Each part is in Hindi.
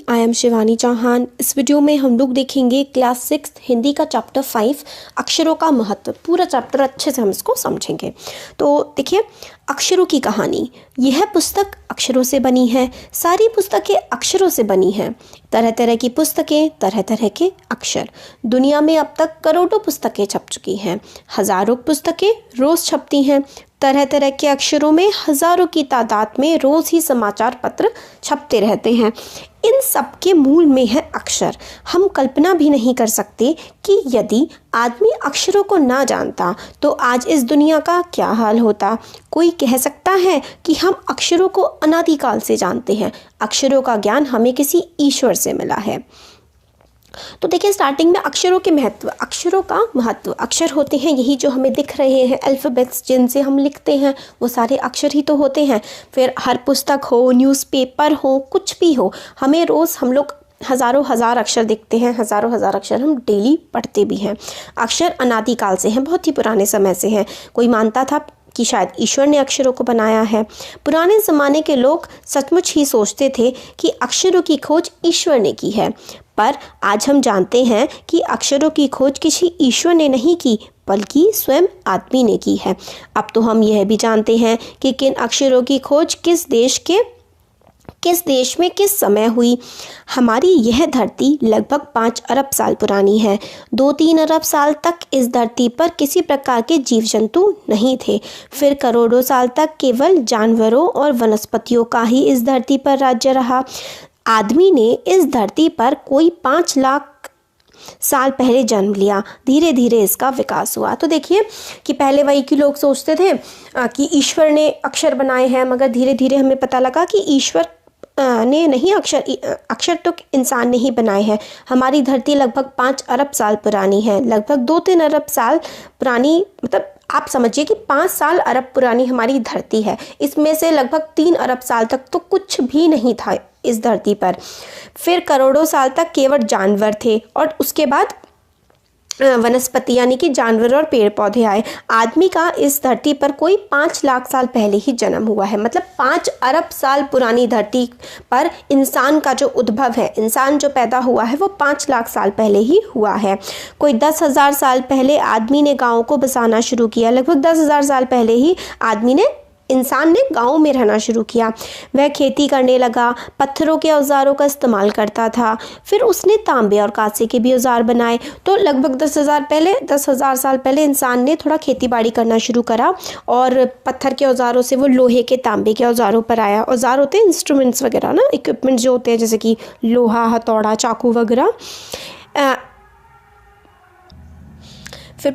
I am Shivani Chauhan. इस वीडियो में हम लोग देखेंगे क्लास 6 हिंदी का चैप्टर 5 अक्षरों का महत्व। पूरा चैप्टर अच्छे से हम इसको समझेंगे। तो देखिए, अक्षरों की कहानी। यह पुस्तक अक्षरों से बनी है। सारी पुस्तकें अक्षरों से बनी हैं। तरह तरह की पुस्तकें, तरह तरह के अक्षर। दुनिया में अब तक करोड़ों पुस्तकें छप चुकी हैं। हज़ारों पुस्तकें रोज़ छपती हैं। तरह तरह के अक्षरों में हज़ारों की तादाद में रोज़ ही समाचार पत्र छपते रहते हैं। इन सब के मूल में है अक्षर। हम कल्पना भी नहीं कर सकते कि यदि आदमी अक्षरों को ना जानता तो आज इस दुनिया का क्या हाल होता। कोई कह सकता है कि हम अक्षरों को अनादिकाल से जानते हैं। अक्षरों का ज्ञान हमें किसी ईश्वर से मिला है। तो देखिए, स्टार्टिंग में अक्षरों के महत्व, अक्षरों का महत्व। अक्षर होते हैं यही जो हमें दिख रहे हैं, अल्फ़ाबेट्स जिनसे हम लिखते हैं, वो सारे अक्षर ही तो होते हैं। फिर हर पुस्तक हो, न्यूज़पेपर हो, कुछ भी हो, हमें रोज़ हम लोग हज़ारों हज़ार अक्षर दिखते हैं। हज़ारों हज़ार अक्षर हम डेली पढ़ते भी हैं। अक्षर अनादिकाल से हैं, बहुत ही पुराने समय से हैं। कोई मानता था कि शायद ईश्वर ने अक्षरों को बनाया है। पुराने ज़माने के लोग सचमुच ही सोचते थे कि अक्षरों की खोज ईश्वर ने की है। पर आज हम जानते हैं कि अक्षरों की खोज किसी ईश्वर ने नहीं की, बल्कि स्वयं आदमी ने की है। अब तो हम यह भी जानते हैं कि किन अक्षरों की खोज किस देश में किस समय हुई। हमारी यह धरती लगभग 5 अरब साल पुरानी है। 2-3 अरब साल तक इस धरती पर किसी प्रकार के जीव जंतु नहीं थे। फिर करोड़ों साल तक केवल जानवरों और वनस्पतियों का ही इस धरती पर राज्य रहा। आदमी ने इस धरती पर कोई 5 लाख साल पहले जन्म लिया। धीरे धीरे इसका विकास हुआ। तो देखिए कि पहले वही के लोग सोचते थे कि ईश्वर ने अक्षर बनाए हैं, मगर धीरे धीरे हमें पता लगा कि ईश्वर ने नहीं, अक्षर तो इंसान ने ही बनाए हैं। हमारी धरती लगभग 5 अरब साल पुरानी है। लगभग 2-3 अरब साल पुरानी, मतलब आप समझिए कि 5 साल अरब पुरानी हमारी धरती है। इसमें से लगभग 3 अरब साल तक तो कुछ भी नहीं था इस धरती पर। फिर करोड़ों साल तक केवल जानवर थे और उसके बाद वनस्पति यानी कि जानवर और पेड़ पौधे आए। आदमी का इस धरती पर कोई 5 लाख साल पहले ही जन्म हुआ है। मतलब 5 अरब साल पुरानी धरती पर इंसान का जो उद्भव है, इंसान जो पैदा हुआ है, वो 5 लाख साल पहले ही हुआ है। कोई 10,000 साल पहले आदमी ने गाँव को बसाना शुरू किया। लगभग 10,000 साल पहले ही इंसान ने गाँव में रहना शुरू किया। वह खेती करने लगा, पत्थरों के औजारों का इस्तेमाल करता था। फिर उसने तांबे और कांसे के भी औजार बनाए। तो लगभग 10,000 साल पहले इंसान ने थोड़ा खेती बाड़ी करना शुरू करा और पत्थर के औजारों से वो लोहे के, तांबे के औजारों पर आया। औजार होते हैं इंस्ट्रूमेंट्स वगैरह ना, इक्विपमेंट्स जो होते हैं, जैसे कि लोहा, हथौड़ा, चाकू वगैरह। फिर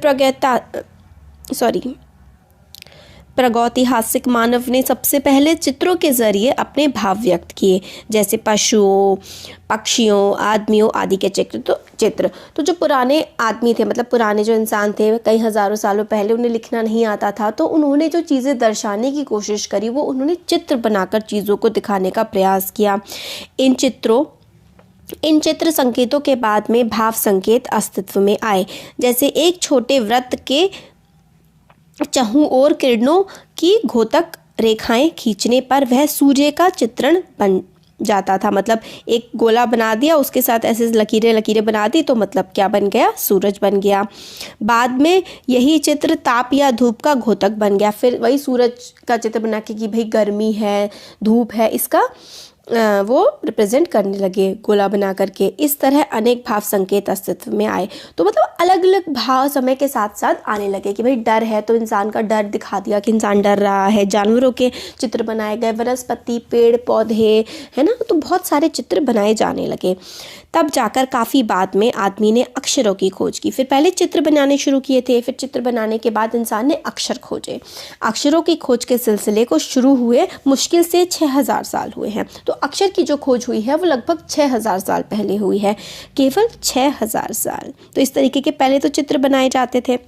प्रागैतिहासिक मानव ने सबसे पहले चित्रों के जरिए अपने भाव व्यक्त किए, जैसे पशुओं, पक्षियों, आदमियों आदि के चित्र। तो जो पुराने आदमी थे, मतलब पुराने जो इंसान थे, कई हज़ारों सालों पहले, उन्हें लिखना नहीं आता था। तो उन्होंने जो चीज़ें दर्शाने की कोशिश करी, वो उन्होंने चित्र बनाकर चीज़ों को दिखाने का प्रयास किया। इन चित्र संकेतों के बाद में भाव संकेत अस्तित्व में आए। जैसे एक छोटे वृत्त के चारों ओर किरणों की घोतक रेखाएं खींचने पर वह सूर्य का चित्रण बन जाता था। मतलब एक गोला बना दिया, उसके साथ ऐसे लकीरें बना दी, तो मतलब क्या बन गया? सूरज बन गया। बाद में यही चित्र ताप या धूप का घोतक बन गया। फिर वही सूरज का चित्र बना के कि भाई गर्मी है, धूप है, इसका वो रिप्रेजेंट करने लगे गोला बना करके। इस तरह अनेक भाव संकेत अस्तित्व में आए। तो मतलब अलग अलग भाव समय के साथ साथ आने लगे कि भाई डर है तो इंसान का डर दिखा दिया कि इंसान डर रहा है। जानवरों के चित्र बनाए गए, वनस्पति, पेड़ पौधे, है ना, तो बहुत सारे चित्र बनाए जाने लगे। तब जाकर काफ़ी बाद में आदमी ने अक्षरों की खोज की। फिर पहले चित्र बनाने शुरू किए थे, फिर चित्र बनाने के बाद इंसान ने अक्षर खोजे। अक्षरों की खोज के सिलसिले को शुरू हुए मुश्किल से 6,000 साल हुए हैं। तो अक्षर की जो खोज हुई है वो लगभग 6,000 साल पहले हुई है, केवल 6,000 साल। तो इस तरीके के पहले तो चित्र बनाए जाते थे,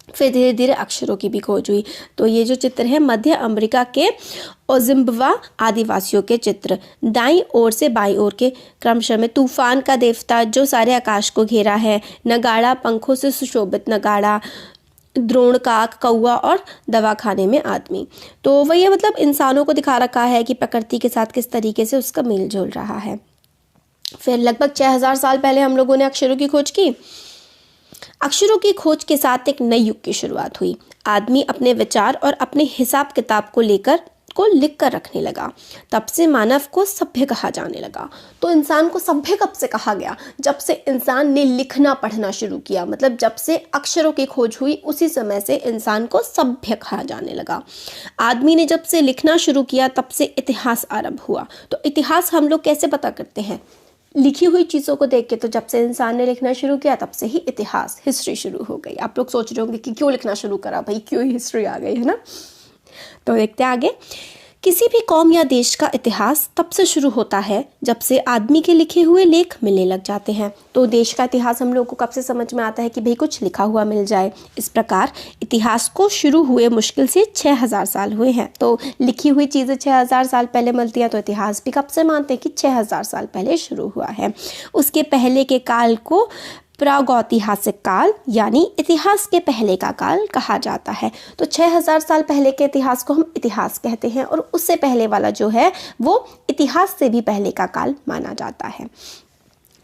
फिर धीरे धीरे अक्षरों की भी खोज हुई। तो ये जो चित्र है मध्य अमेरिका के ओजिम्बवा आदिवासियों के चित्र। दाईं ओर से बाईं ओर के क्रमशः में तूफान का देवता जो सारे आकाश को घेरा है, नगाड़ा, पंखों से सुशोभित नगाड़ा, द्रोण काक, कौआ और दवाखाने में आदमी। तो वही मतलब इंसानों को दिखा रखा है कि प्रकृति के साथ किस तरीके से उसका मेल जोल रहा है। फिर लगभग 6000 साल पहले हम लोगों ने अक्षरों की खोज की। अक्षरों की खोज के साथ एक नए युग की शुरुआत हुई। आदमी अपने विचार और अपने हिसाब किताब को लिख कर रखने लगा। तब से मानव को सभ्य कहा जाने लगा। तो इंसान को सभ्य कब से कहा गया? जब से इंसान ने लिखना पढ़ना शुरू किया, मतलब जब से अक्षरों की खोज हुई उसी समय से इंसान को सभ्य कहा जाने लगा। आदमी ने जब से लिखना शुरू किया तब से इतिहास आरंभ हुआ। तो इतिहास हम लोग कैसे पता करते हैं? लिखी हुई चीज़ों को देख के। तो जब से इंसान ने लिखना शुरू किया तब से ही इतिहास, हिस्ट्री शुरू हो गई। आप लोग सोच रहे होंगे कि क्यों लिखना शुरू करा भाई, क्यों हिस्ट्री आ गई, है ना? तो देखते हैं आगे। किसी भी कौम या देश का इतिहास तब से शुरू होता है जब से आदमी के लिखे हुए लेख मिलने लग जाते हैं। तो देश का इतिहास हम लोग को कब से समझ में आता है कि भाई कुछ लिखा हुआ मिल जाए। इस प्रकार इतिहास को शुरू हुए मुश्किल से 6000 साल हुए हैं। तो लिखी हुई चीज़ें 6000 साल पहले मिलती हैं, तो इतिहास भी कब से मानते हैं कि 6000 साल पहले शुरू हुआ है। उसके पहले के काल को प्रागैतिहासिक काल यानी इतिहास के पहले का काल कहा जाता है। तो 6000 साल पहले के इतिहास को हम इतिहास कहते हैं, और उससे पहले वाला जो है वो इतिहास से भी पहले का काल माना जाता है।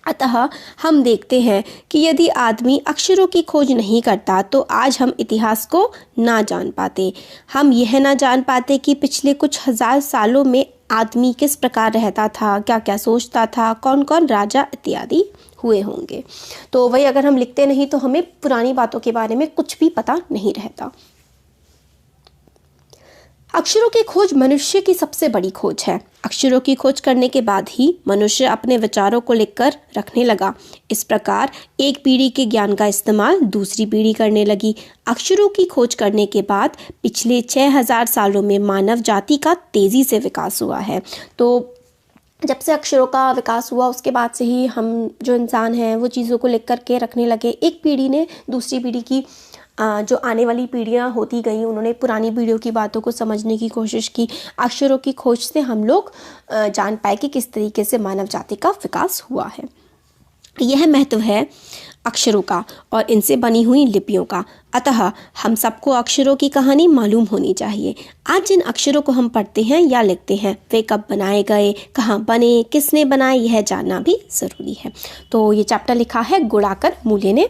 अतः हम देखते हैं कि यदि आदमी अक्षरों की खोज नहीं करता तो आज हम इतिहास को ना जान पाते। हम यह ना जान पाते कि पिछले कुछ हजार सालों में आदमी किस प्रकार रहता था, क्या क्या सोचता था, कौन कौन राजा इत्यादि हुए होंगे। तो वही अगर हम लिखते नहीं तो हमें पुरानी बातों के बारे में कुछ भी पता नहीं रहता। अक्षरों की खोज मनुष्य की सबसे बड़ी खोज है। अक्षरों की खोज करने के बाद ही मनुष्य अपने विचारों को लिखकर रखने लगा। इस प्रकार एक पीढ़ी के ज्ञान का इस्तेमाल दूसरी पीढ़ी करने लगी। अक्षरों की खोज करने के बाद पिछले 6000 सालों में मानव जाति का तेजी से विकास हुआ है। तो जब से अक्षरों का विकास हुआ उसके बाद से ही हम जो इंसान हैं वो चीज़ों को लिख कर के रखने लगे। एक पीढ़ी ने दूसरी पीढ़ी की जो आने वाली पीढ़ियाँ होती गई उन्होंने पुरानी पीढ़ियों की बातों को समझने की कोशिश की। अक्षरों की खोज से हम लोग जान पाए कि किस तरीके से मानव जाति का विकास हुआ है। यह महत्व है अक्षरों का और इनसे बनी हुई लिपियों का। अतः हम सबको अक्षरों की कहानी मालूम होनी चाहिए। आज जिन अक्षरों को हम पढ़ते हैं या लिखते हैं वे कब बनाए गए, कहाँ बने, किसने बनाए, यह जानना भी ज़रूरी है। तो ये चैप्टर लिखा है गुणाकर मूल्य ने।